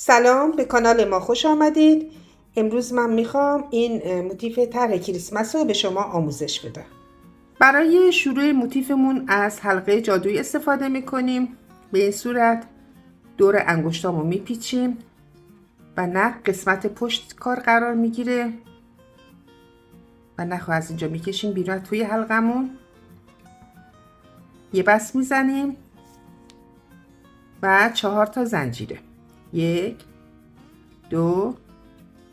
سلام، به کانال ما خوش آمدید. امروز من میخوام این موتیف طرح کریسمس رو به شما آموزش بدم. برای شروع موتیفمون از حلقه جادویی استفاده میکنیم. به این صورت دور انگشتامو میپیچیم و نخ قسمت پشت کار قرار میگیره و نخ از اینجا میکشیم بیرون توی حلقمون. یه بس میزنیم و 4 تا زنجیره. 1 2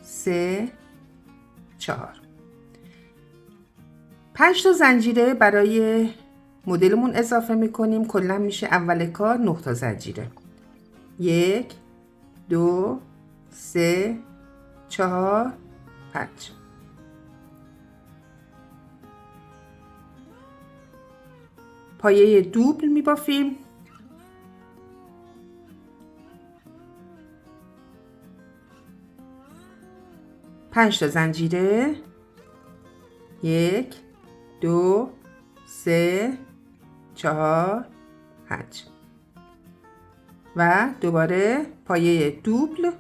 3 4 5 تا زنجیره برای مدلمون اضافه میکنیم. کلا میشه اول کار 9 تا زنجیره. 1 2 3 4 5 پایه دوبل میبافیم. پنج تا زنجیره. 1 2 3 4 5 و دوباره پایه دوبل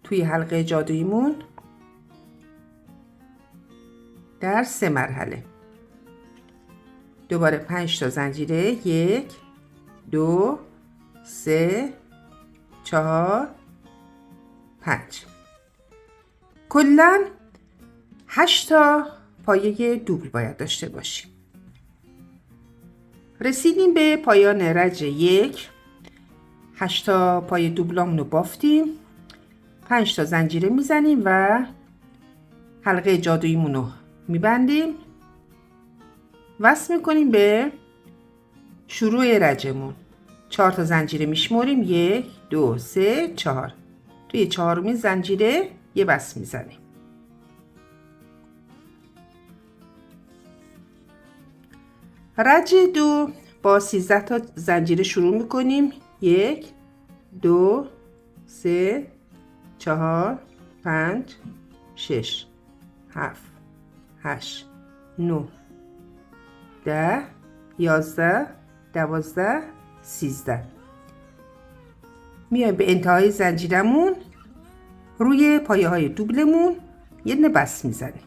توی حلقه جادوییمون در 3 مرحله. دوباره 5 تا زنجیره. 1 2 3 4 5 کلاً 8 تا پایه دوبل باید داشته باشیم. رسیدیم به پایان رج 1. 8 تا پایه دوبلامونو بافتیم. 5 تا زنجیره میزنیم و حلقه جادوییمونو میبندیم. وصل میکنیم به شروع رجمون. 4 تا زنجیره میشماریم. 1 2 3 4. توی 4مین زنجیره یه بس میزنیم. رج 2 با 13 تا زنجیره شروع میکنیم. 1 2 3 4 5 6 7 8 9 10 11 12 13 میایم به انتهای زنجیرمون. روی پایه های دوبلمون یه دونه بس میزنیم.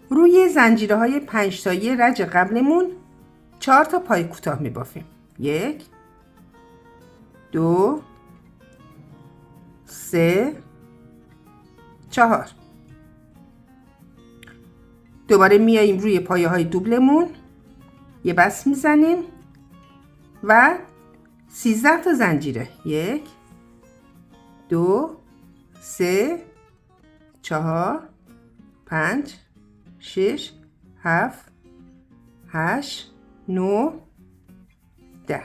روی زنجیره های 5 تایی رج قبلمون 4 تا پای کوتاه میبافیم. 1 2 3 4 دوباره میاییم روی پایه های دوبلمون یه بس میزنیم و 13 تا زنجیره. 1 2 3 4 5 6 7 8 9 10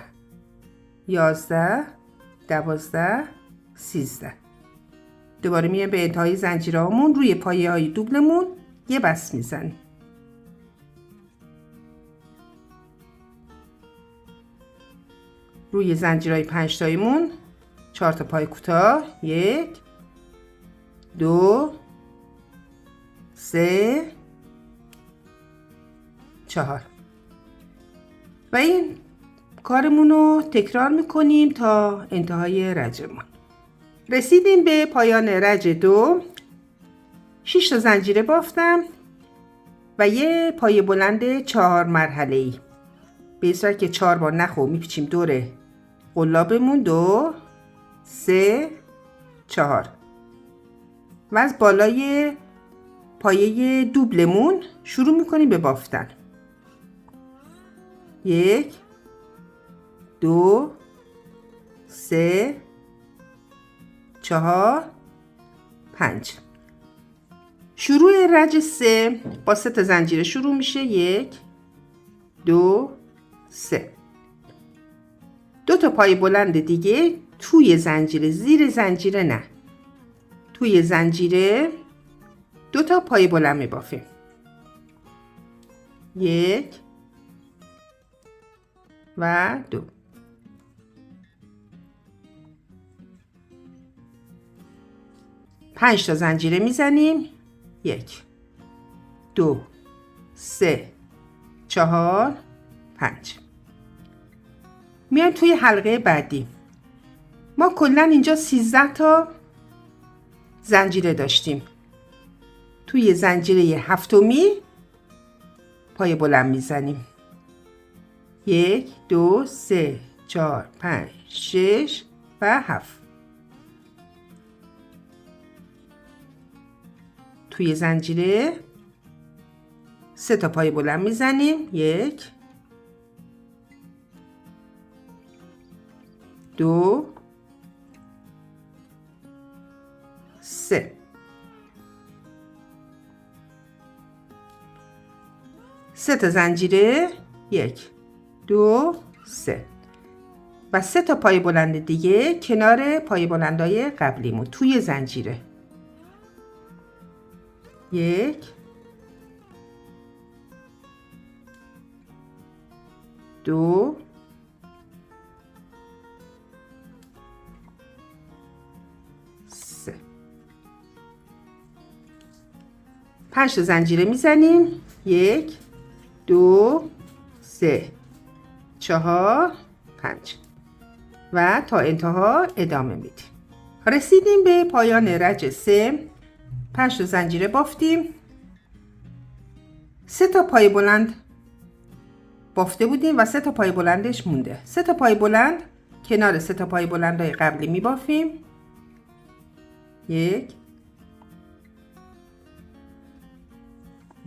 11 12 13 دوباره میایم به انتهای زنجیرهامون. روی پایه های دوبلمون یه بس میزنیم. روی زنجیرهای 5 تاییمون 4 تا پای کوتاه. 1 2 3 4 و این کارمون رو تکرار میکنیم تا انتهای رجمون. رسیدیم به پایان رج 2. 6 تا زنجیره بافتم و یه پایه بلند 4 مرحله‌ای. به این صورت که 4 بار نخو میپیچیم دور قلابمون. 2 3 4 و از بالای پایه دوبلمون شروع میکنیم به بافتن. 1 2 3 4 5 شروع رج 3 با 3 تا زنجیره شروع میشه. 1 2 3 2 تا پای بلند دیگه توی زنجیره، زیر زنجیره نه، توی زنجیره 2 تا پای بلند میبافیم. 1 و 2 5 تا زنجیره میزنیم. 1 2 3 4 5. میایم توی حلقه بعدی. ما کلاً اینجا 13 تا زنجیره داشتیم. توی زنجیره هفتمی پای بلند میزنیم. 1 2 3 4 5 6 و 7. توی زنجیره 3 تا پای بلند میزنیم. 1 2 3. سه تا زنجیره 1 2 3 و 3 تا پای بلند دیگه کنار پای بلندای قبلیمون توی زنجیره. 1 2 3. 5 تا زنجیره میزنیم. 1 2 3 4 5 و تا انتها ادامه میدیم. رسیدیم به پایان رج 3. 5 تا زنجیره بافتیم. 3 تا پای بلند بافته بودیم و 3 تا پای بلندش مونده. 3 تا پای بلند کنار 3 تا پای بلندای قبلی میبافیم. 1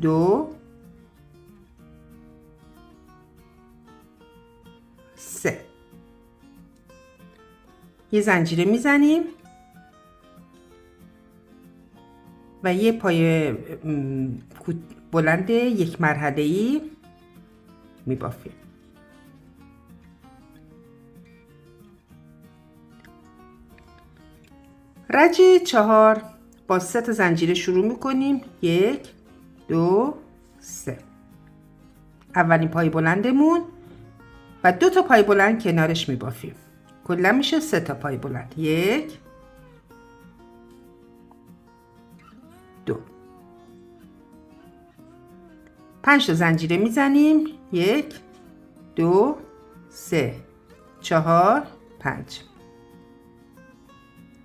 2 3. یه زنجیره میزنیم و یه پای بلند یک مرحله‌ای میبافیم. رج 4 با 3 تا زنجیره شروع میکنیم. 1 2 3. اولین پای بلندمون و 2 تا پای بلند کنارش میبافیم. کلا میشه 3 تا پای بلند. 1 2. 5 تا زنجیره میزنیم. 1 2 3 4 5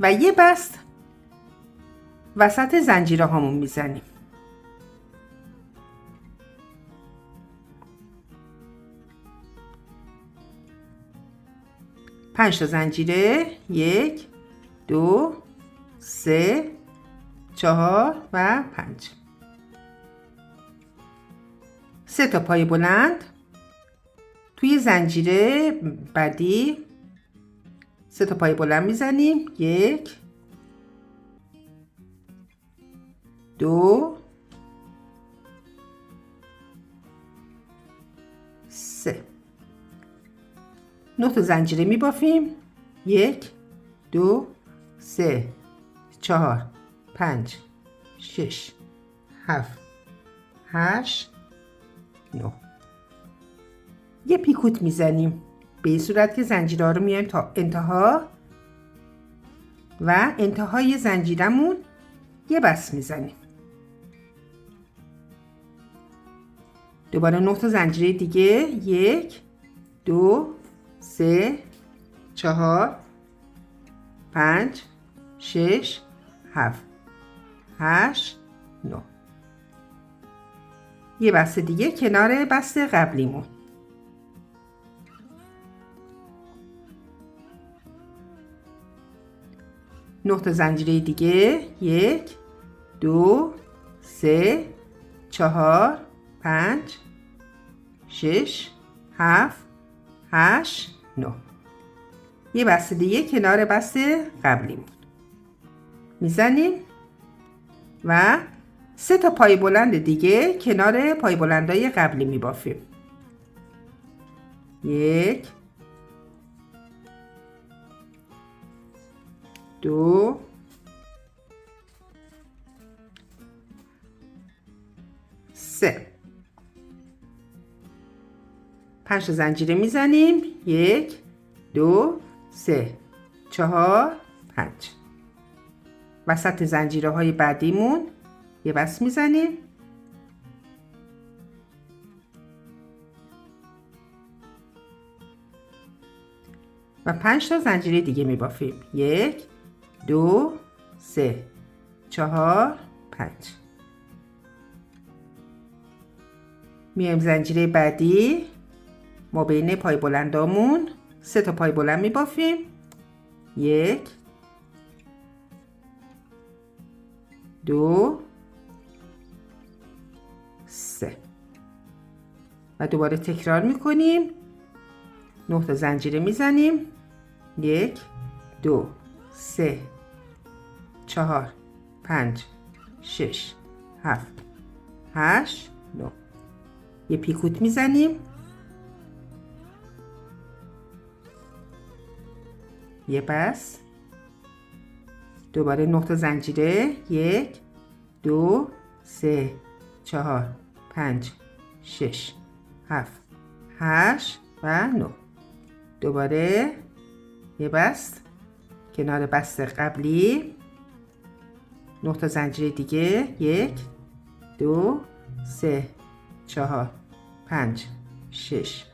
و یه بست وسط زنجیره هامون میزنیم. پنج تا زنجیره. 1 2 3 4 و 5. 3 تا پای بلند توی زنجیره بعدی 3 تا پای بلند میزنیم. 1 2 3. 9 تا زنجیره میبافیم. 1 2 3 4 5 6 7 8 9. یه پیکوت میزنیم به این صورت که زنجیره رو میایم تا انتها و انتهای زنجیرمون یه بست میزنیم. دوباره 9 تا زنجیره دیگه. 1 2 3 4 5 6 7 8 9. یه بسته دیگه کنار بسته قبلیمون. نه تا زنجیره دیگه. 1 2 3 4 5 6 7 8 9. یه بسته دیگه کنار بسته قبلیمون میزنیم و 3 تا پای بلند دیگه کنار پای بلندای قبلی میبافیم. 1 2 3. 5 تا زنجیره میزنیم. 1 2 3 4 5. وسط زنجیره های بعدیمون یه بست میزنیم و 5 تا زنجیره دیگه میبافیم. 1 2 3 4 5. میایم زنجیره بعدی، ما بین پای بلندامون 3 تا پای بلند میبافیم. 1 2 3 و دوباره تکرار میکنیم. 9 تا زنجیره میزنیم. 1 2 3 4 5 6 7 8 9. یه پیکوت میزنیم. یه بس. دوباره 9 تا زنجیره. 1 2 3 4 5 6 7 8 و 9. دوباره یه بست کنار بست قبلی. 9 تا زنجیره دیگه. 1 2 3 4 5 6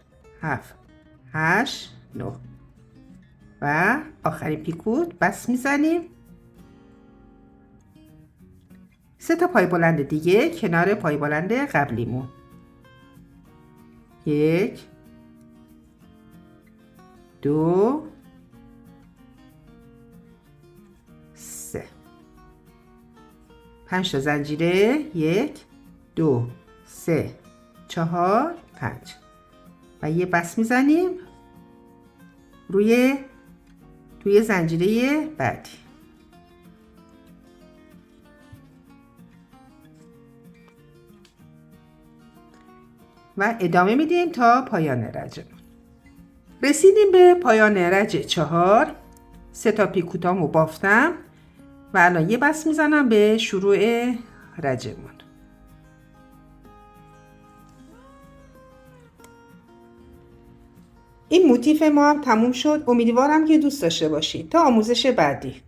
7 8 9 و آخرین پیکوت بست میزنیم. 3 تا پای بلند دیگه کنار پای بلند قبلیمون. 1 2 3 5 تا زنجیره. 1 2 3 4 5 و یه بست میزنیم توی زنجیره بعدی. و ادامه میدیم تا پایان رجمون. رسیدیم به پایان رج 4. 3 تا پیکوتامو بافتم و الان یه بست میزنم به شروع رجمون. این موتیف ما هم تموم شد. امیدوارم که دوست داشته باشید. تا آموزش بعدی.